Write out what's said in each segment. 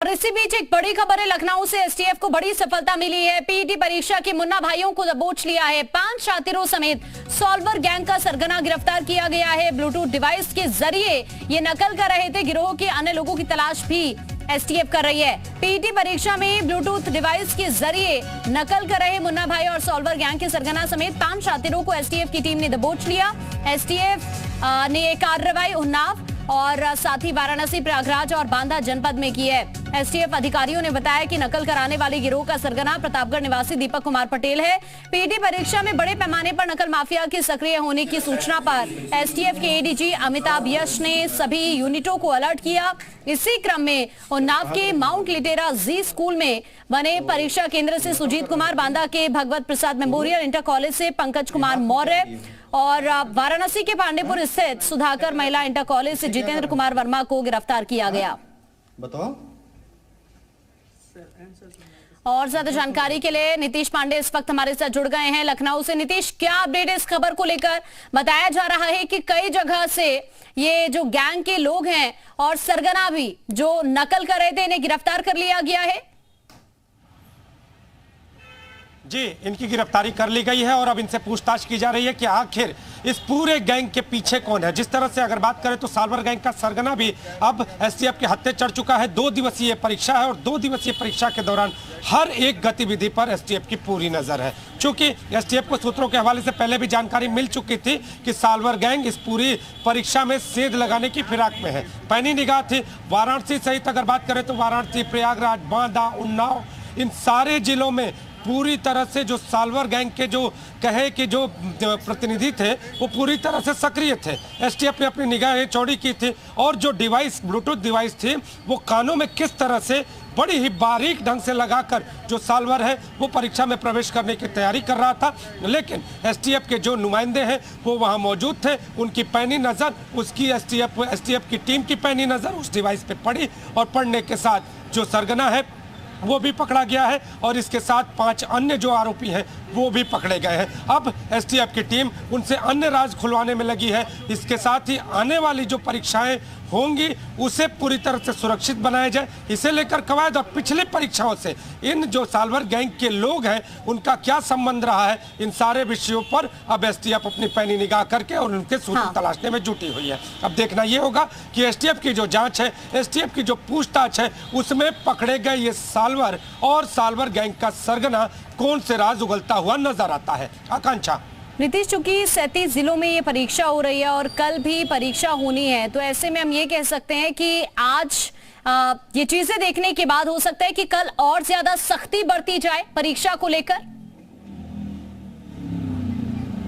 और इसी बीच एक बड़ी खबर है, लखनऊ से एसटीएफ को बड़ी सफलता मिली है। पीईटी परीक्षा के मुन्ना भाइयों को दबोच लिया है। 5 शातिरों समेत सॉल्वर गैंग का सरगना गिरफ्तार किया गया है। ब्लूटूथ डिवाइस के जरिए ये नकल कर रहे थे। गिरोह के अन्य लोगों की तलाश भी एसटीएफ कर रही है। पीईटी परीक्षा में ब्लूटूथ डिवाइस के जरिए नकल कर रहे मुन्ना भाई और सॉल्वर गैंग के सरगना समेत 5 शातिरों को एसटीएफ की टीम ने दबोच लिया। एसटीएफ ने कार्रवाई उन्नाव और साथ ही वाराणसी, प्रयागराज और बांदा जनपद में की है। एसटीएफ अधिकारियों ने बताया कि नकल कराने वाले गिरोह का सरगना प्रतापगढ़ निवासी दीपक कुमार पटेल है। पीईटी परीक्षा में बड़े पैमाने पर नकल माफिया के सक्रिय होने की सूचना पर एसटीएफ के एडीजी अमिताभ यश ने सभी यूनिटों को अलर्ट किया। इसी क्रम में उन्नाव के माउंट लिटेरा जी स्कूल में बने परीक्षा केंद्र से सुजीत कुमार, बांदा के भगवत प्रसाद मेमोरियल इंटर कॉलेज से पंकज कुमार मौर्य और वाराणसी के पांडेपुर स्थित सुधाकर महिला इंटर कॉलेज से जितेंद्र कुमार वर्मा को गिरफ्तार किया गया। बताओ। और ज्यादा जानकारी के लिए नीतीश पांडे इस वक्त हमारे साथ जुड़ गए हैं लखनऊ से। नीतीश, क्या अपडेट है इस खबर को लेकर? बताया जा रहा है कि कई जगह से ये जो गैंग के लोग हैं और सरगना भी जो नकल कर रहे थे, इन्हें गिरफ्तार कर लिया गया है। जी, इनकी गिरफ्तारी कर ली गई है और अब इनसे पूछताछ की जा रही है कि आखिर इस पूरे गैंग के पीछे कौन है। जिस तरह से अगर बात करें तो साल्वर गैंग का सरगना भी अब एसटीएफ के हत्थे चढ़ चुका है। 2 दिवसीय परीक्षा है और 2 दिवसीय परीक्षा के दौरान हर एक गतिविधि पर एसटीएफ की पूरी नजर है। चूंकि एसटीएफ को सूत्रों के हवाले से पहले भी जानकारी मिल चुकी थी कि साल्वर गैंग इस पूरी परीक्षा में सेंध लगाने की फिराक में है। पैनी निगाह थी। वाराणसी सहित अगर बात करें तो वाराणसी, प्रयागराज, बांदा, उन्नाव, इन सारे जिलों में पूरी तरह से जो साल्वर गैंग के जो कहे कि जो प्रतिनिधि थे वो पूरी तरह से सक्रिय थे। एसटीएफ ने अपनी निगाहें चौड़ी की थी और जो डिवाइस, ब्लूटूथ डिवाइस थी, वो कानों में किस तरह से बड़ी ही बारीक ढंग से लगाकर जो साल्वर है वो परीक्षा में प्रवेश करने की तैयारी कर रहा था। लेकिन एसटीएफ के जो नुमाइंदे हैं वो वहाँ मौजूद थे। उनकी पैनी नज़र उसकी एसटीएफ की टीम की पैनी नज़र उस डिवाइस पे पड़ी और पड़ने के साथ जो सरगना है वो भी पकड़ा गया है और इसके साथ 5 अन्य जो आरोपी हैं वो भी पकड़े गए हैं। अब एसटीएफ की टीम उनसे अन्य राज खुलवाने में लगी है। इसके साथ ही आने वाली जो परीक्षाएं होंगी उसे पूरी तरह से सुरक्षित बनाया जाए, इसे लेकर कवायद। और पिछली परीक्षाओं से इन जो साल्वर गैंग के लोग हैं उनका क्या संबंध रहा है, इन सारे विषयों पर अब एसटीएफ अपनी पैनी निगाह करके और उनके सूत्र तलाशने में जुटी हुई है। अब देखना ये होगा कि एसटीएफ की जो जांच है, एसटीएफ की जो पूछताछ है, उसमें पकड़े गए ये साल्वर और साल्वर गैंग का सरगना कौन से राज उगलता हुआ नजर आता है। आकांक्षा। नीतीश, चूंकि 37 जिलों में ये परीक्षा हो रही है और कल भी परीक्षा होनी है, तो ऐसे में हम ये कह सकते हैं कि आज ये चीजें देखने के बाद हो सकता है कि कल और ज्यादा सख्ती बरती जाए परीक्षा को लेकर।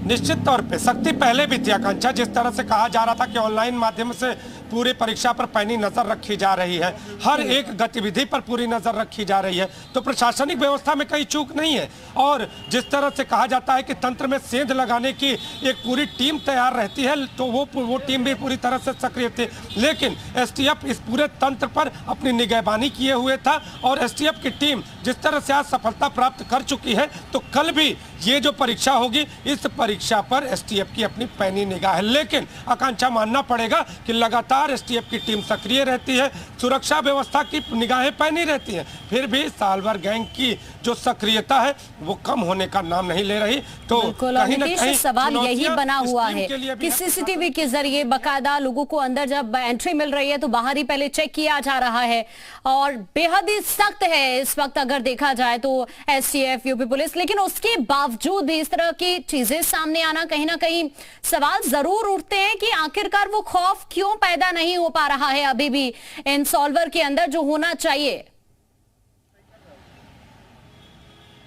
निश्चित तौर पे सख्ती पहले भी थी आकांक्षा। जिस तरह से कहा जा रहा था कि ऑनलाइन माध्यम से पूरी परीक्षा पर पैनी नजर रखी जा रही है, हर एक गतिविधि पर पूरी नजर रखी जा रही है, तो प्रशासनिक व्यवस्था में कहीं चूक नहीं है। और जिस तरह से कहा जाता है कि तंत्र में सेंध लगाने की एक पूरी टीम तैयार रहती है, तो वो टीम भी पूरी तरह से सक्रिय थी। लेकिन एसटीएफ इस पूरे तंत्र पर अपनी निगहबानी किए हुए था और एसटीएफ की टीम जिस तरह से आज सफलता प्राप्त कर चुकी है, तो कल भी ये जो परीक्षा होगी, इस परीक्षा पर एसटीएफ की अपनी पैनी निगाह है। लेकिन आकांक्षा मानना पड़ेगा कि लगातार एसटीएफ की टीम सक्रिय रहती है, सुरक्षा व्यवस्था की निगाहें पैनी रहती हैं, फिर भी साल्वर गैंग की जो सक्रियता है वो कम होने का नाम नहीं ले रही। तो कहीं न कहीं सवाल यही बना हुआ है कि सीसीटीवी के जरिए बाकायदा लोगों को अंदर जब एंट्री मिल रही है तो बाहर ही पहले चेक किया जा रहा है और बेहद ही सख्त है इस वक्त अगर देखा जाए तो एसटीएफ, यूपी पुलिस। लेकिन उसके बावजूद भी इस तरह की चीजें सामने आना, कहीं ना कहीं सवाल जरूर उठते हैं कि आखिरकार वो खौफ क्यों पैदा नहीं हो पा रहा है अभी भी इन सॉल्वर के अंदर जो होना चाहिए।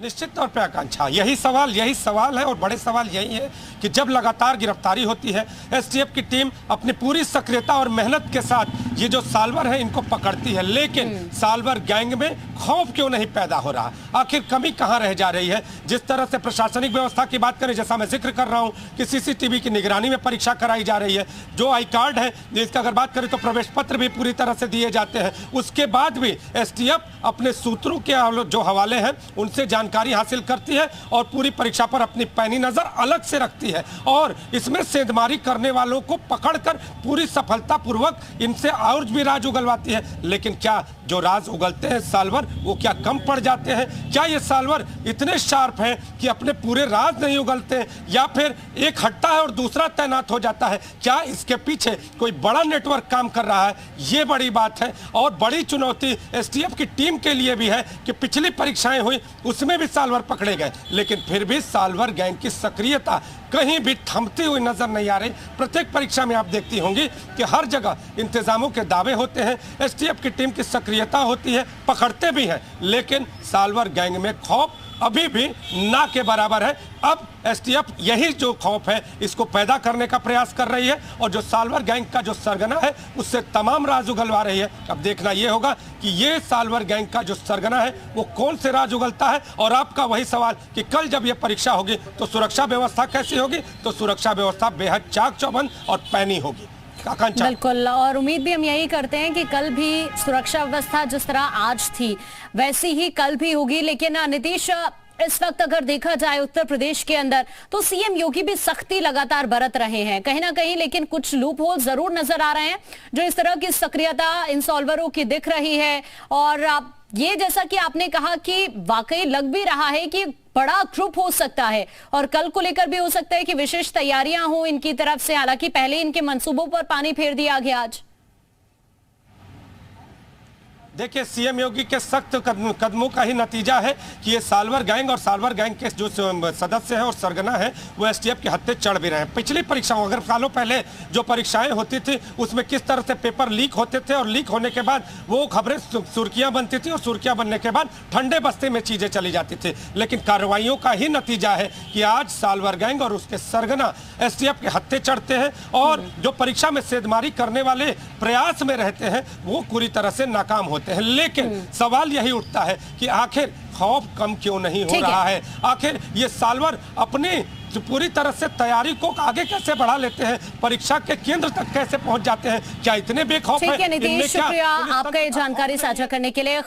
निश्चित तौर पे आकांक्षा यही सवाल है और बड़े सवाल यही है कि जब लगातार गिरफ्तारी होती है, एसटीएफ की टीम अपनी पूरी सक्रियता और मेहनत के साथ ये जो साल्वर है इनको पकड़ती है, लेकिन साल्वर गैंग में खौफ क्यों नहीं पैदा हो रहा? आखिर कमी कहां रह जा रही है? जिस तरह से प्रशासनिक व्यवस्था की बात करें, जैसा मैं जिक्र कर रहा हूं कि सीसीटीवी की निगरानी में परीक्षा कराई जा रही है, जो आई कार्ड है जिसका अगर बात करें तो प्रवेश पत्र भी पूरी तरह से दिए जाते हैं, उसके बाद भी एसटीएफ अपने सूत्रों के जो हवाले हैं उनसे जानकारी जानकारी हासिल करती है और पूरी परीक्षा पर अपनी पैनी नजर अलग से रखती है और इसमें सेंधमारी करने वालों को पकड़कर पूरी सफलतापूर्वक इनसे और भी राज उगलवाती है। लेकिन क्या जो राज उगलते हैं साल्वर वो क्या कम पड़ जाते हैं? क्या ये साल्वर इतने शार्प हैं कि अपने पूरे राज नहीं उगलते, या फिर एक हटता है और दूसरा तैनात हो जाता है? क्या इसके पीछे कोई बड़ा नेटवर्क काम कर रहा है? ये बड़ी बात है और बड़ी चुनौती एसटीएफ की टीम के लिए भी है कि पिछली परीक्षाएं हुई उसमें भी साल्वर पकड़े गए, लेकिन फिर भी साल्वर गैंग की सक्रियता कहीं भी थमती हुई नजर नहीं आ रही। प्रत्येक परीक्षा में आप देखती होंगी कि हर जगह इंतजामों के दावे होते हैं, एसटीएफ की टीम की सक्रियता होती है, पकड़ते भी हैं, लेकिन साल्वर गैंग में खौफ अभी भी ना के बराबर है। अब एसटीएफ यही जो खौफ है इसको पैदा करने का प्रयास कर रही है और जो साल्वर गैंग का जो सरगना है उससे तमाम राज उगलवा रही है। अब देखना यह होगा कि ये साल्वर गैंग का जो सरगना है वो कौन से राज उगलता है। और आपका वही सवाल कि कल जब ये परीक्षा होगी तो सुरक्षा व्यवस्था कैसी होगी? तो सुरक्षा व्यवस्था बेहद चाक चौबंद और पैनी होगी। बिल्कुल, और उम्मीद भी हम यही करते हैं कि कल भी सुरक्षा व्यवस्था जिस तरह आज थी वैसी ही कल भी होगी। लेकिन नीतीश, इस वक्त अगर देखा जाए उत्तर प्रदेश के अंदर तो सीएम योगी भी सख्ती लगातार बरत रहे हैं कहीं ना कहीं, लेकिन कुछ लूप होल जरूर नजर आ रहे हैं जो इस तरह की सक्रियता इंसॉल्वरों की दिख रही है। और ये जैसा कि आपने कहा कि वाकई लग भी रहा है कि बड़ा ग्रुप हो सकता है और कल को लेकर भी हो सकता है कि विशेष तैयारियां हो इनकी तरफ से, हालांकि पहले इनके मंसूबों पर पानी फेर दिया गया आज। देखिए, सीएम योगी के सख्त कदमों का ही नतीजा है कि ये साल्वर गैंग और साल्वर गैंग के जो सदस्य हैं और सरगना है वो एसटीएफ के हत्थे चढ़ भी रहे हैं। पिछली परीक्षाओं, अगर सालों पहले जो परीक्षाएं होती थी उसमें किस तरह से पेपर लीक होते थे और लीक होने के बाद वो खबरें सुर्खियां बनती थी और सुर्खियां बनने के बाद ठंडे बस्ते में चीजें चली जाती थी, लेकिन कार्रवाइयों का ही नतीजा है कि आज साल्वर गैंग और उसके सरगना एसटीएफ के हत्थे चढ़ते हैं और जो परीक्षा में सेंधमारी करने वाले प्रयास में रहते हैं वो पूरी तरह से नाकाम होते हैं। लेकिन सवाल यही उठता है कि आखिर खौफ कम क्यों नहीं हो रहा है? आखिर ये साल्वर अपनी पूरी तरह से तैयारी को आगे कैसे बढ़ा लेते हैं, परीक्षा के केंद्र तक कैसे पहुंच जाते हैं? क्या इतने बेखौफ हैं? नीतीश, शुक्रिया आपका ये जानकारी साझा करने के लिए।